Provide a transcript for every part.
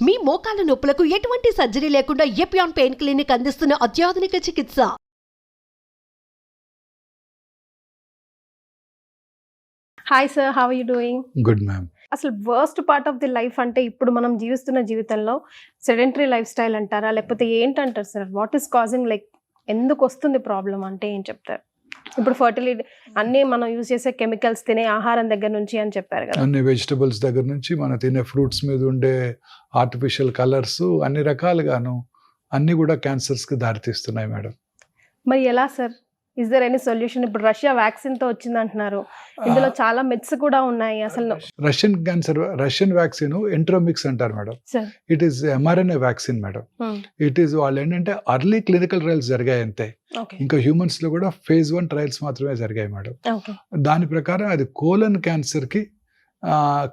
మీ మోకాల నొప్పులకు ఎటువంటి సర్జరీ లేకుండా ఎపియాన్ పెయిన్ క్లినిక్ అందిస్తున్న అత్యాధునిక చికిత్స. Hi sir, how are you doing? Good ma'am. అసలు worst part of the life అంటే ఇప్పుడు మనం జీవిస్తున్న జీవితంలో సెడెంటరీ లైఫ్ స్టైల్ అంటారా, లేకపోతే ఏంటంటారు sir? What is causing, like ఎందుకు వస్తుంది ప్రాబ్లం అంటే ఏం చెప్తారు? ఇప్పుడు ఫర్టిలిటీ అన్నీ మనం యూజ్ చేసే కెమికల్స్, తినే ఆహారం దగ్గర నుంచి అని చెప్పారు కదా. అన్ని వెజిటబుల్స్ దగ్గర నుంచి మనం తినే ఫ్రూట్స్ మీద ఉండే ఆర్టిఫిషియల్ కలర్స్ అన్ని రకాలుగాను అన్ని కూడా క్యాన్సర్స్కి దారితీస్తున్నాయి మేడం. మరి ఎలా sir? Is there any solution? ఇప్పుడు రష్యా వ్యాక్సిన్ తో వచ్చింది అంటున్నారు, ఇందులో చాలా మిత్స్ కూడా ఉన్నాయి. అసలు రష్యన్ వ్యాక్సిన్ ఎంట్రోమిక్స్ అంటారు madam. It is mRNA vaccine madam. It is వాళ్ళు ఏంటంటే అర్లీ క్లినికల్ ట్రయల్స్ జరిగాయి అంతే, ఇంకా హ్యూమన్స్ లో కూడా phase 1 ట్రయల్స్ మాత్రమే జరిగాయి మేడం. దాని ప్రకారం అది కోలన్ క్యాన్సర్ కి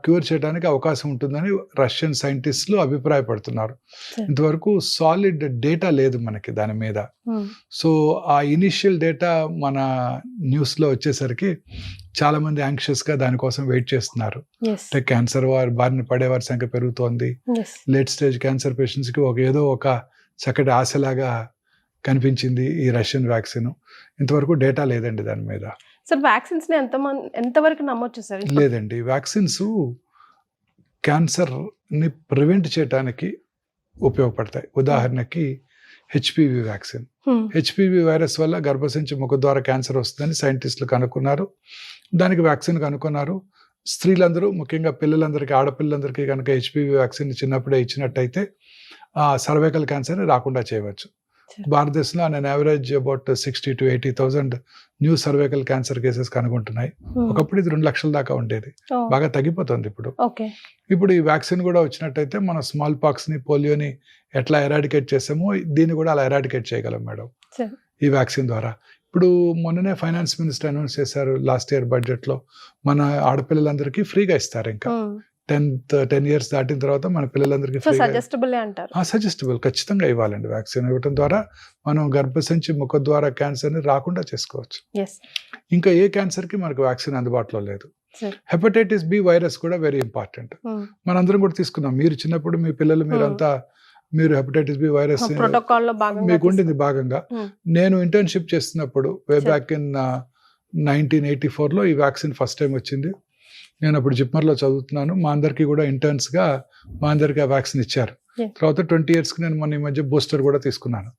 క్యూర్ చేయడానికి అవకాశం ఉంటుందని రష్యన్ సైంటిస్టులు అభిప్రాయపడుతున్నారు. ఇంతవరకు సాలిడ్ డేటా లేదు మనకి దాని మీద. సో ఆ ఇనిషియల్ డేటా మన న్యూస్ లో వచ్చేసరికి చాలా మంది యాంగ్షియస్ గా దానికోసం వెయిట్ చేస్తున్నారు. క్యాన్సర్ బారిన పడేవారి సంఖ్య పెరుగుతోంది. లేట్ స్టేజ్ క్యాన్సర్ పేషెంట్స్ కి ఏదో ఒక చక్కటి ఆశలాగా కనిపించింది ఈ రష్యన్ వ్యాక్సిన్. ఇంతవరకు డేటా లేదండి దాని మీద. సార్ వ్యాక్సిన్స్ ని ఎంతవరకు నమ్మొచ్చు సార్? లేదండి, వ్యాక్సిన్స్ క్యాన్సర్ ని ప్రివెంట్ చేయడానికి ఉపయోగపడతాయి. ఉదాహరణకి హెచ్పివి వ్యాక్సిన్. హెచ్పివి వైరస్ వల్ల గర్భసంచి ముఖద్వార క్యాన్సర్ వస్తుందని సైంటిస్టులు కనుక్కున్నారు. దానికి వ్యాక్సిన్ కనుక్కున్నారు. స్త్రీలందరూ, ముఖ్యంగా పిల్లలందరికీ, ఆడపిల్లలందరికీ కనుక హెచ్పివి వ్యాక్సిన్ చిన్నప్పుడే ఇచ్చినట్టయితే సర్వైకల్ క్యాన్సర్ని రాకుండా చేయవచ్చు. భారతదేశంలో on average about 60,000 to 80,000 new cervical cancer cases కనుగొంటున్నాయి. ఒకప్పుడు ఇది 2 లక్షల దాకా ఉండేది, బాగా తగ్గిపోతుంది ఇప్పుడు. ఇప్పుడు ఈ వ్యాక్సిన్ కూడా వచ్చినట్టయితే మన స్మాల్ పాక్స్ ని, పోలియోని ఎట్లా ఎరాడికేట్ చేసామో దీన్ని కూడా అలా ఎరాడికేట్ చేయగలం మేడం ఈ వ్యాక్సిన్ ద్వారా. ఇప్పుడు మొన్ననే ఫైనాన్స్ మినిస్టర్ అనౌన్స్ చేశారు, లాస్ట్ ఇయర్ బడ్జెట్ లో మన ఆడపిల్లలందరికీ ఫ్రీగా ఇస్తారు. ఇంకా 10 years దాటిన తర్వాత మన పిల్లలందరికీ సజెస్టబుల్ ఖచ్చితంగా ఇవ్వాలండి. వ్యాక్సిన్ ఇవ్వడం ద్వారా మనం గర్భసంచి ముఖద్వార క్యాన్సర్ ని రాకుండా చేసుకోవచ్చు. ఇంకా ఏ క్యాన్సర్ కి మనకు వ్యాక్సిన్ అందుబాటులో లేదు. హెపటైటిస్ బి వైరస్ కూడా వెరీ ఇంపార్టెంట్. మనందరం కూడా తీసుకున్నాం. మీరు చిన్నప్పుడు మీ పిల్లలు మీరు హెపటైటిస్ బి వైరస్ మీకు ఉండింది భాగంగా. నేను ఇంటర్న్షిప్ చేస్తున్నప్పుడు వే బ్యాక్ ఇన్ 1984లో ఈ వ్యాక్సిన్ ఫస్ట్ టైం వచ్చింది. నేను అప్పుడు జిప్మర్లో చదువుతున్నాను. మా అందరికీ కూడా ఇంటర్న్స్గా మా అందరికీ ఆ వ్యాక్సిన్ ఇచ్చారు. తర్వాత 20 yearsకి నేను మొన్న ఈ మధ్య బూస్టర్ కూడా తీసుకున్నాను.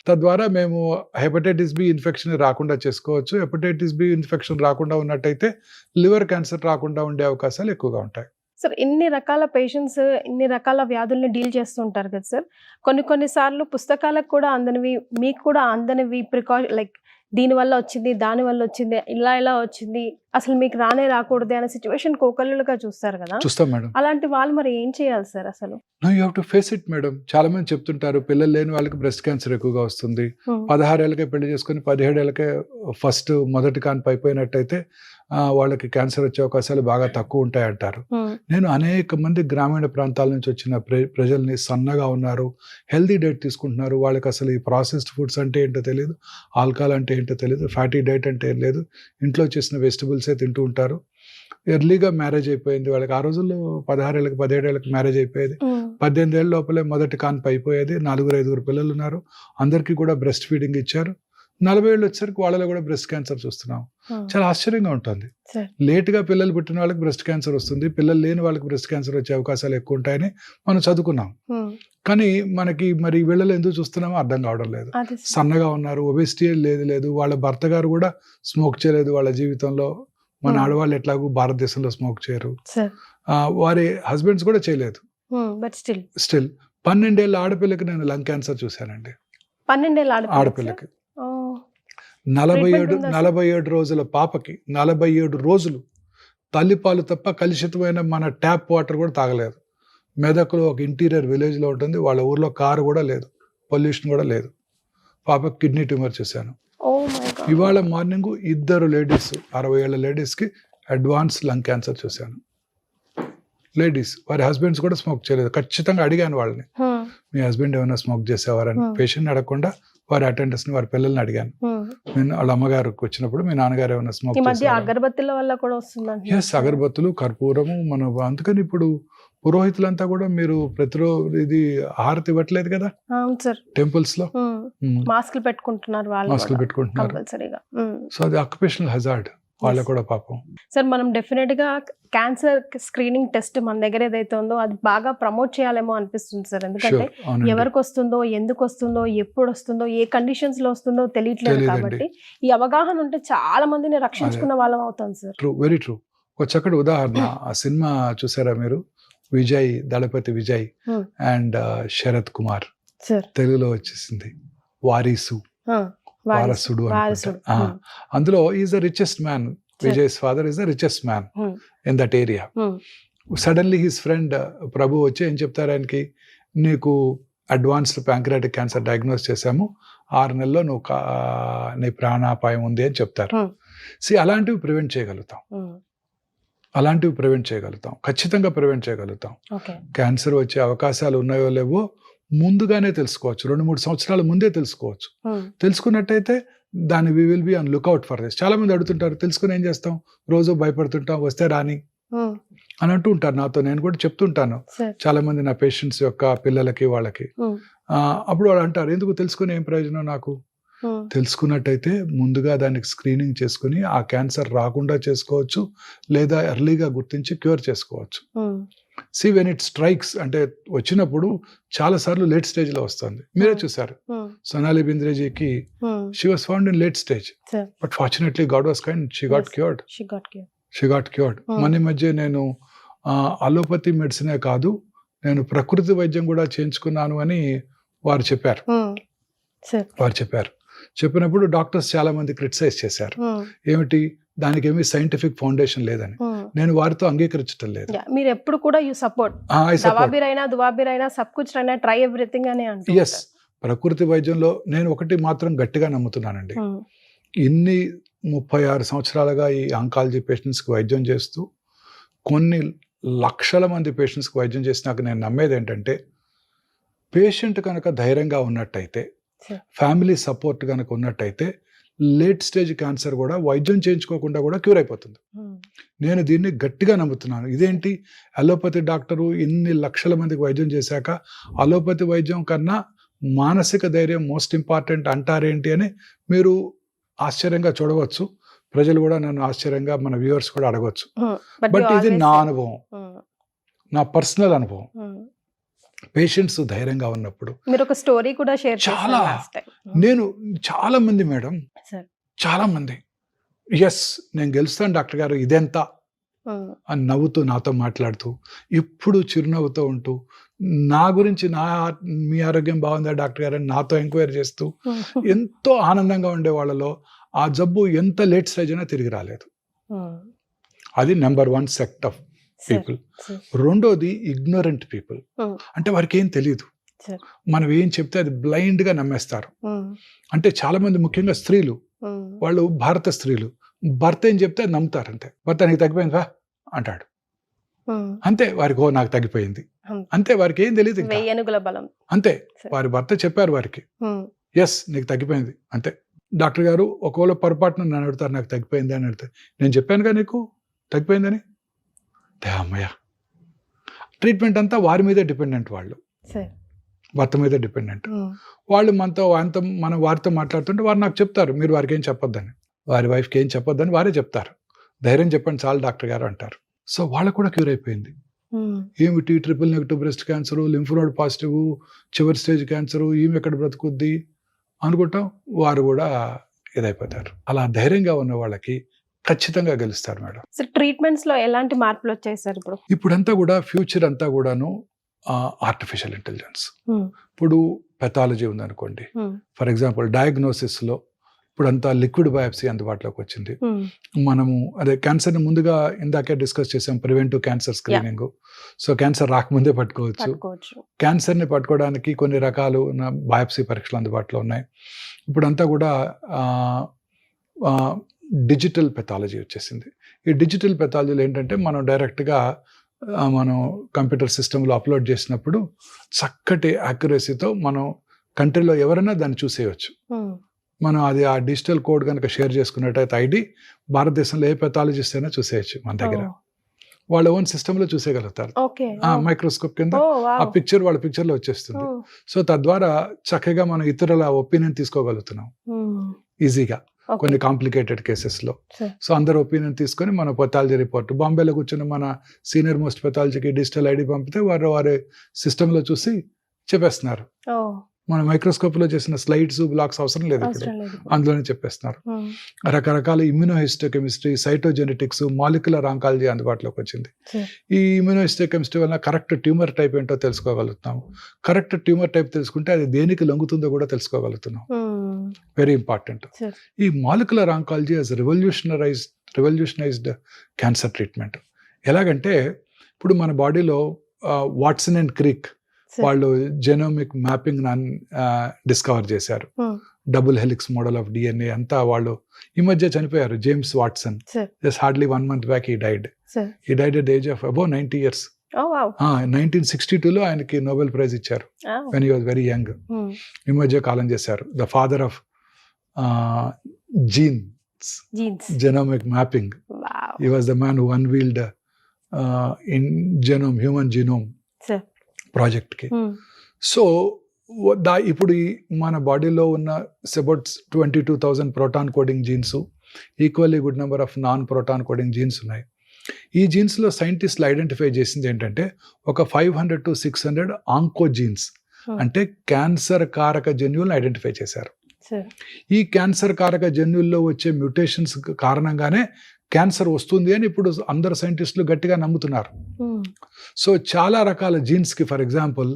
తద్వారా మేము హెపటైటిస్ బి ఇన్ఫెక్షన్ రాకుండా చేసుకోవచ్చు. హెపటైటిస్ బి ఇన్ఫెక్షన్ రాకుండా ఉన్నట్టయితే లివర్ క్యాన్సర్ రాకుండా ఉండే అవకాశాలు ఎక్కువగా ఉంటాయి. సార్, ఇన్ని రకాల పేషెంట్స్, ఇన్ని రకాల వ్యాధుల్ని డీల్ చేస్తుంటారు కదా సార్. కొన్నిసార్లు పుస్తకాలకు కూడా అందనివి, మీకు కూడా అందనివి లైక్ దీనివల్ల వచ్చింది, దానివల్ల వచ్చింది, ఇలా వచ్చింది, అసలు మీకు రాకూడదు అనే సిచ్యువేషన్ కోకళ్ళుగా చూస్తారు కదా. చూస్తాం మేడం. అలాంటి వాళ్ళు మరి ఏం చేయాలి సార్ అసలు? You have to face it madam. చాలా మంది చెప్తుంటారు పిల్లలు లేని వాళ్ళకి బ్రెస్ట్ క్యాన్సర్ ఎక్కువగా వస్తుంది. 16 ఏళ్ళకే పెళ్లి చేసుకుని 17 ఏళ్ళకే మొదటి కాన్పు అయిపోయినట్టయితే వాళ్ళకి క్యాన్సర్ వచ్చే అవకాశాలు బాగా తక్కువ ఉంటాయి అంటారు. నేను అనేక మంది గ్రామీణ ప్రాంతాల నుంచి వచ్చిన ప్రజల్ని, సన్నగా ఉన్నారు, హెల్దీ డైట్ తీసుకుంటున్నారు, వాళ్ళకి అసలు ఈ ప్రాసెస్డ్ ఫుడ్స్ అంటే ఏంటో తెలియదు, ఆల్కహాల్ అంటే ఏంటో తెలియదు, ఫ్యాటీ డైట్ అంటే ఏం లేదు, ఇంట్లో చేసిన వెజిటబుల్సే తింటూ ఉంటారు. ఎర్లీగా మ్యారేజ్ అయిపోయింది వాళ్ళకి. ఆ రోజుల్లో 16 ఏళ్ళకి 17 ఏళ్ళకి మ్యారేజ్ అయిపోయేది. 18 ఏళ్ళ లోపలే మొదటి కాన్పు అయిపోయేది. 4-5 పిల్లలు ఉన్నారు. అందరికీ కూడా బ్రెస్ట్ ఫీడింగ్ ఇచ్చారు. 40 ఏళ్ళు వచ్చేసరికి వాళ్ళలో కూడా బ్రెస్ట్ క్యాన్సర్ చూస్తున్నాం. చాలా ఆశ్చర్యంగా ఉంటుంది. లేట్గా పిల్లలు పుట్టిన వాళ్ళకి బ్రెస్ట్ క్యాన్సర్ వస్తుంది, పిల్లలు లేని వాళ్ళకి బ్రెస్ట్ క్యాన్సర్ వచ్చే అవకాశాలు ఎక్కువ ఉంటాయని మనం చదువుకున్నాం. కానీ మనకి మరి వీళ్ళలో ఎందుకు చూస్తున్నామో అర్థం కావడం లేదు. సన్నగా ఉన్నారు, ఒబెసిటీ లేదు, వాళ్ళ భర్త గారు కూడా స్మోక్ చేయలేదు వాళ్ళ జీవితంలో. మన ఆడవాళ్ళు ఎట్లాగూ భారతదేశంలో స్మోక్ చేయరు, వారి హస్బెండ్స్ కూడా చేయలేదు. స్టిల్ 12 ఏళ్ళ ఆడపిల్లకి నేను లంగ్ క్యాన్సర్ చూశానండి. 12 ఏళ్ళ ఆడపిల్లకి 47 రోజుల పాపకి 47 రోజులు తల్లిపాలు తప్ప కలుషితమైన మన ట్యాప్ వాటర్ కూడా తాగలేదు. మెదక్లో ఒక ఇంటీరియర్ విలేజ్లో ఉంటుంది. వాళ్ళ ఊర్లో కారు కూడా లేదు, పొల్యూషన్ కూడా లేదు. పాపకి కిడ్నీ ట్యూమర్ చూశాను. ఇవాళ మార్నింగ్ 2 లేడీస్, 60 ఏళ్ళ లేడీస్కి అడ్వాన్స్ లంగ్ క్యాన్సర్ చూశాను. లేడీస్, వారి హస్బెండ్స్ కూడా స్మోక్ చేయలేదు. ఖచ్చితంగా అడిగాను వాళ్ళని, మీ హస్బెండ్ ఏమైనా స్మోక్ చేసేవారని. పేషెంట్ అడగకుండా వారి అటెండర్స్ ని, వారి పిల్లల్ని అడిగాను. నేను వాళ్ళ అమ్మగారికి వచ్చినప్పుడు మీ నాన్నగారు ఏమైనా స్మోక్ చేసేవారు? అగరబత్తుల వల్ల కూడా వస్తుంది. ఎస్, అగరబత్తులు, కర్పూరము, అందుకని ఇప్పుడు పురోహితులంతా కూడా మీరు ప్రతిరోజు ఇది హారతి ఇవ్వట్లేదు కదా అవును సార్. టెంపుల్స్ లో. మాస్కులు పెట్టుకుంటున్నారు వాళ్ళు మాస్కులు పెట్టుకుంటున్నారు. కంపల్సరీగా. సో అది ఆక్యుపేషనల్ హజార్డ్ వాళ్ళకు కూడా పాపం. సార్ మనం డెఫినెట్ గా క్యాన్సర్ స్క్రీనింగ్ టెస్ట్ మన దగ్గర ఏదైతే ఉందో అది బాగా ప్రమోట్ చేయాలేమో అనిపిస్తుంది సార్. ఎందుకంటే ఎవరికి వస్తుందో, ఎందుకు వస్తుందో, ఎప్పుడు వస్తుందో, ఏ కండిషన్స్ లో వస్తుందో తెలియట్లేదు కాబట్టి ఈ అవగాహన ఉంటే చాలా మందిని రక్షించుకున్న వాళ్ళం అవుతాం సార్. True, very true. ఒక చక్కటి ఉదాహరణ, ఆ సినిమా చూసారా మీరు, విజయ్, దళపతి విజయ్ అండ్ శరత్ కుమార్, తెలుగులో వచ్చేసింది వారీసు, వారసుడు. అందులో is the richest man. Vijay's father is the richest man in that area. Suddenly his friend Prabhu వచ్చి ఏం చెప్తారు ఆయనకి, నీకు అడ్వాన్స్డ్ ప్యాంక్రియాటిక్ క్యాన్సర్ డయాగ్నోస్ చేశాము, 6 నెలల్లో నువ్వు నీ ప్రాణాపాయం ఉంది అని చెప్తారు. అలాంటివి ప్రివెంట్ చేయగలుగుతాం, ఖచ్చితంగా ప్రివెంట్ చేయగలుగుతాం. క్యాన్సర్ వచ్చే అవకాశాలు ఉన్నాయో లేవో ముందుగానే తెలుసుకోవచ్చు, 2-3 సంవత్సరాల ముందే తెలుసుకోవచ్చు. తెలుసుకున్నట్టయితే దాన్ని we will be on lookout for this. చాలా మంది అడుగుతుంటారు, తెలుసుకుని ఏం చేస్తాం, రోజు భయపడుతుంటాం, వస్తే రాని అని అంటూ ఉంటారు నాతో. నేను కూడా చెప్తుంటాను చాలా మంది నా పేషెంట్స్ యొక్క పిల్లలకి వాళ్ళకి. అప్పుడు వాళ్ళు అంటారు, ఎందుకు తెలుసుకుని ఏం ప్రయోజనం నాకు. తెలుసుకున్నట్టయితే ముందుగా దానికి స్క్రీనింగ్ చేసుకుని ఆ క్యాన్సర్ రాకుండా చేసుకోవచ్చు, లేదా ఎర్లీగా గుర్తించి క్యూర్ చేసుకోవచ్చు. వెన్ ఇట్ స్ట్రైక్స్ అంటే వచ్చినప్పుడు చాలా సార్లు లేట్ స్టేజ్ లో వస్తుంది. మీరే చూసారు సోనాలి బింద్రేజీకి, she was found in late stage, but fortunately God was kind, she got cured. మన మధ్య నేను అలోపతి మెడిసినే కాదు, నేను ప్రకృతి వైద్యం కూడా చేయించుకున్నాను అని వారు చెప్పారు. చెప్పినప్పుడు డాక్టర్స్ చాలా మంది క్రిటిసైజ్ చేశారు, ఏమిటి దానికి ఏమి సైంటిఫిక్ ఫౌండేషన్ లేదని. నేను వారితో అంగీకరించడం లేదు. మీరు ఎప్పుడు కూడా యు సపోర్ట్ దువాబిరైనా సబ్ కుచ్ రైనా ట్రై ఎవ్రీథింగ్ అని అంటారు. yes, ప్రకృతి వైద్యంలో నేను ఒకటి మాత్రం గట్టిగా నమ్ముతున్నానండి. ఇన్ని 36 సంవత్సరాలుగా ఈ ఆంకాలజీ పేషెంట్స్ కి వైద్యం చేస్తూ కొన్ని లక్షల మంది పేషెంట్స్ కి వైద్యం చేసినాక నేను నమ్మేది ఏంటంటే, పేషెంట్ కనుక ధైర్యంగా ఉన్నట్టయితే, ఫ్యామిలీ సపోర్ట్ కనుక ఉన్నట్టయితే లేట్ స్టేజ్ క్యాన్సర్ కూడా వైద్యం చేయించుకోకుండా కూడా క్యూర్ అయిపోతుంది. నేను దీన్ని గట్టిగా నమ్ముతున్నాను. ఇదేంటి, అలోపతి డాక్టరు ఇన్ని లక్షల మందికి వైద్యం చేశాక అలోపతి వైద్యం కన్నా మానసిక ధైర్యం మోస్ట్ ఇంపార్టెంట్ అంటారేంటి అని మీరు ఆశ్చర్యంగా చూడవచ్చు. ప్రజలు కూడా నన్ను ఆశ్చర్యంగా, మన వ్యూవర్స్ కూడా అడగవచ్చు. బట్ ఇది నా అనుభవం, నా పర్సనల్ అనుభవం. పేషెంట్స్ ధైర్యంగా ఉన్నప్పుడు మీరు ఒక స్టోరీ కూడా షేర్ చేశారు. నేను చాలా మంది మేడం, చాలా మంది ఎస్ నేను గెలుస్తాను డాక్టర్ గారు ఇదెంత అని నవ్వుతూ నాతో మాట్లాడుతూ, ఎప్పుడు చిరునవ్వుతూ ఉంటూ, నా గురించి మీ ఆరోగ్యం బాగుందా డాక్టర్ గారు అని నాతో ఎంక్వైరీ చేస్తూ ఎంతో ఆనందంగా ఉండే వాళ్ళలో ఆ జబ్బు ఎంత లేట్ స్టేజ్ అయినా తిరిగి రాలేదు. అది నెంబర్ 1 సెక్ట్ ఆఫ్ పీపుల్. రెండోది ఇగ్నోరెంట్ పీపుల్, అంటే వారికి ఏం తెలియదు, మనం ఏం చెప్తే అది బ్లైండ్ గా నమ్మేస్తారు. అంటే చాలా మంది ముఖ్యంగా స్త్రీలు, వాళ్ళు భారత స్త్రీలు, భర్త ఏం చెప్తే అది నమ్ముతారు. అంతే, భర్త నీకు తగ్గిపోయిందా అంటాడు, అంతే వారికి, ఓ నాకు తగ్గిపోయింది అంతే, వారికి ఏం తెలియదు. అంతే, వారి భర్త చెప్పారు వారికి, ఎస్ నీకు తగ్గిపోయింది అంతే. డాక్టర్ గారు ఒకవేళ పొరపాటున నన్ను అడుగుతారు, నాకు తగ్గిపోయింది అని అడుగుతారు, నేను చెప్పానుగా నీకు తగ్గిపోయిందని. అమ్మయ్య, ట్రీట్మెంట్ అంతా వారి మీదే డిపెండెంట్, వాళ్ళు భర్త మీద డిపెండెంట్. వాళ్ళు మనం వారితో మాట్లాడుతుంటే వారు నాకు చెప్తారు, మీరు వారికి ఏం చెప్పొద్దని, వారి వైఫ్కి ఏం చెప్పొద్దని వారే చెప్తారు. ధైర్యం చెప్పండి చాలు డాక్టర్ గారు అంటారు. సో వాళ్ళకు కూడా క్యూర్ అయిపోయింది. ఏమిటి triple negative breast cancer, lymph node positive, చివరి స్టేజ్ క్యాన్సర్, ఈమె ఎక్కడ బ్రతుకుద్ది అనుకుంటాం, వారు కూడా ఇదైపోతారు. అలా ధైర్యంగా ఉన్న వాళ్ళకి ఖచ్చితంగా గెలుస్తారు మేడం. ట్రీట్మెంట్స్ లో ఎలాంటి మార్పులు వచ్చాయి సార్? ఇప్పుడంతా కూడా ఫ్యూచర్ అంతా కూడాను ఆర్టిఫిషియల్ ఇంటెలిజెన్స్. ఇప్పుడు పెథాలజీ ఉందనుకోండి, ఫర్ ఎగ్జాంపుల్ డయాగ్నోసిస్ లో ఇప్పుడంతా లిక్విడ్ బయాప్సీ అందుబాటులోకి వచ్చింది. మనము అదే క్యాన్సర్ ని ముందుగా ఇందాకే డిస్కస్ చేసాం, preventive cancer screening. So cancer రాకముందే పట్టుకోవచ్చు. క్యాన్సర్ ని పట్టుకోవడానికి కొన్ని రకాలు బయాప్సీ పరీక్షలు అందుబాటులో ఉన్నాయి. ఇప్పుడంతా కూడా డిజిటల్ పెథాలజీ వచ్చేసింది. ఈ డిజిటల్ పెథాలజీలో ఏంటంటే మనం డైరెక్ట్గా మనం కంప్యూటర్ సిస్టంలో అప్లోడ్ చేసినప్పుడు చక్కటి యాక్యురసీతో మనం కంట్రీలో ఎవరైనా దాన్ని చూసేయచ్చు. మనం అది ఆ డిజిటల్ కోడ్ కనుక షేర్ చేసుకున్నట్టయితే ఐడి, భారతదేశంలో ఏ పెథాలజిస్ట్ అయినా చూసేయచ్చు మన దగ్గర. వాళ్ళ ఓన్ సిస్టమ్ లో చూసేయగలుగుతారు. ఓకే. మైక్రోస్కోప్ కింద ఓ ఆ వావ్. పిక్చర్ వాళ్ళ పిక్చర్ లో వచ్చేస్తుంది. సో తద్వారా చక్కగా మనం ఇతరుల ఒపీనియన్ తీసుకోగలుగుతున్నాం ఈజీగా కొన్ని కాంప్లికేటెడ్ కేసెస్ లో. Sure. సో అందరు ఒపీనియన్ తీసుకొని మన పెథాలజీ రిపోర్ట్ బాంబేలో కూర్చొని మన సీనియర్ మోస్ట్ పెథాలజీకి డిజిటల్ ఐడి పంపితే వారి సిస్టమ్ లో చూసి చెప్పేస్తున్నారు. మన మైక్రోస్కోప్ లో చేసిన స్లైడ్స్ బ్లాక్స్ అవసరం లేదు, ఇప్పుడు అవసరం లేదు. అందులోనే చెప్పేస్తున్నారు. రకరకాల ఇమ్యూనోహిస్టోకెమిస్ట్రీ, సైటోజెనెటిక్స్, మాలిక్యులర్ ఆంకాలజీ అందుబాటులోకి వచ్చింది. Sure. ఈ ఇమ్యూనోహిస్టోకెమిస్ట్రీ వల్ల కరెక్ట్ ట్యూమర్ టైప్ ఏంటో తెలుసుకోగలుగుతున్నాము. కరెక్ట్ ట్యూమర్ టైప్ తెలుసుకుంటే అది దేనికి లొంగుతుందో కూడా తెలుసుకోగలుగుతున్నాం. Very important. Sure. ఈ molecular oncology has revolutionised cancer treatment. ఎలాగంటే ఇప్పుడు మన బాడీలో వాట్సన్ అండ్ క్రిక్ Sure. వాళ్ళు జెనోమిక్ మ్యాపింగ్ డిస్కవర్ చేశారు. Double helix model of DNA అంతా వాళ్ళు ఈ మధ్య చనిపోయారు. James Watson, Sure. Just hardly 1 month back he died. Sure. He died at age of above 90 years. Oh wow. 1962లో ఆయనకి Nobel prize ఇచ్చారు Oh. When he was very young. ఈ మధ్య కాలం చేశారు. The father of jeans Genes. genomic mapping. Wow. He was the man who unveiled in human genome Sure. Project కి. So ఇప్పుడు మన బాడీలో ఉన్న about 22,000 proton coding jeans, equally good number of non proton coding jeans ఉన్నాయి. ఈ jeans లో సైంటిస్టులు identify చేసింది ఏంటంటే ఒక 500 to 600 ఆంకోజీన్స్, అంటే క్యాన్సర్ కారక జన్యువులను ఐడెంటిఫై చేశారు. Sure. ఈ క్యాన్సర్ కారక జన్యుల్లో వచ్చే మ్యూటేషన్స్ కారణంగానే క్యాన్సర్ వస్తుంది అని ఇప్పుడు అందరు సైంటిస్టులు గట్టిగా నమ్ముతున్నారు. సో చాలా రకాల జీన్స్కి ఫర్ ఎగ్జాంపుల్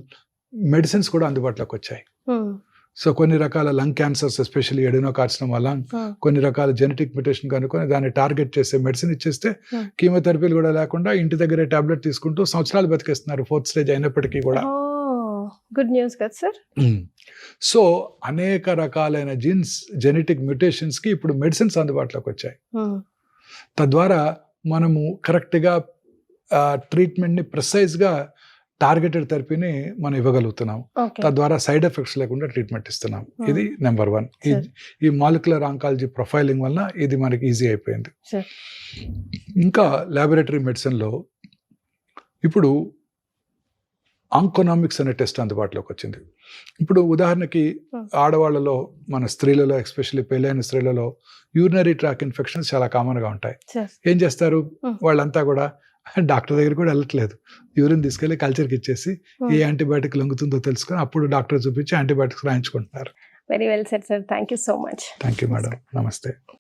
మెడిసిన్స్ కూడా అందుబాటులోకి వచ్చాయి. సో కొన్ని రకాల లంగ్ క్యాన్సర్స్, ఎస్పెషల్లీ ఎడినోకార్సినోమా లంగ్, కొన్ని రకాల జెనెటిక్ మ్యూటేషన్ కనుక్కొని దాన్ని టార్గెట్ చేసే మెడిసిన్ ఇచ్చేస్తే కీమోథెరపీలు కూడా లేకుండా ఇంటి దగ్గరే టాబ్లెట్ తీసుకుంటూ సంవత్సరాలు బతికేస్తున్నారు 4th stage అయినప్పటికీ కూడా. గుడ్ న్యూస్ కదా సార్. సో అనేక రకాలైన జీన్స్, జెనెటిక్ మ్యూటేషన్స్ కి ఇప్పుడు మెడిసిన్స్ అందుబాటులోకి వచ్చాయి. తద్వారా మనము కరెక్ట్గా ట్రీట్మెంట్ని ప్రిసైజ్గా టార్గెటెడ్ థెరపీని మనం ఇవ్వగలుగుతున్నాం. తద్వారా సైడ్ ఎఫెక్ట్స్ లేకుండా ట్రీట్మెంట్ ఇస్తున్నాం. ఇది నెంబర్ 1. ఈ మాలిక్యులర్ ఆంకాలజీ ప్రొఫైలింగ్ వలన ఇది మనకి ఈజీ అయిపోయింది. ఇంకా ల్యాబొరేటరీ మెడిసిన్లో ఇప్పుడు ఆంకోనామిక్స్ అనే టెస్ట్ అందుబాటులోకి వచ్చింది. ఇప్పుడు ఉదాహరణకి ఆడవాళ్ళలో, మన స్త్రీలలో, ఎస్పెషల్లీ పెళ్ళైన స్త్రీలలో యూరినరీ ట్రాక్ ఇన్ఫెక్షన్స్ చాలా కామన్గా ఉంటాయి. ఏం చేస్తారు వాళ్ళంతా కూడా డాక్టర్ దగ్గర కూడా వెళ్ళట్లేదు, యూరిన్ తీసుకెళ్లి కల్చర్కి ఇచ్చేసి ఏ యాంటీబయాటిక్ లొంగుతుందో తెలుసుకొని అప్పుడు డాక్టర్ చూపించి యాంటీబయాటిక్స్ రాయించుకుంటున్నారు. Very well said sir. Thank you so much. Thank you madam. నమస్తే.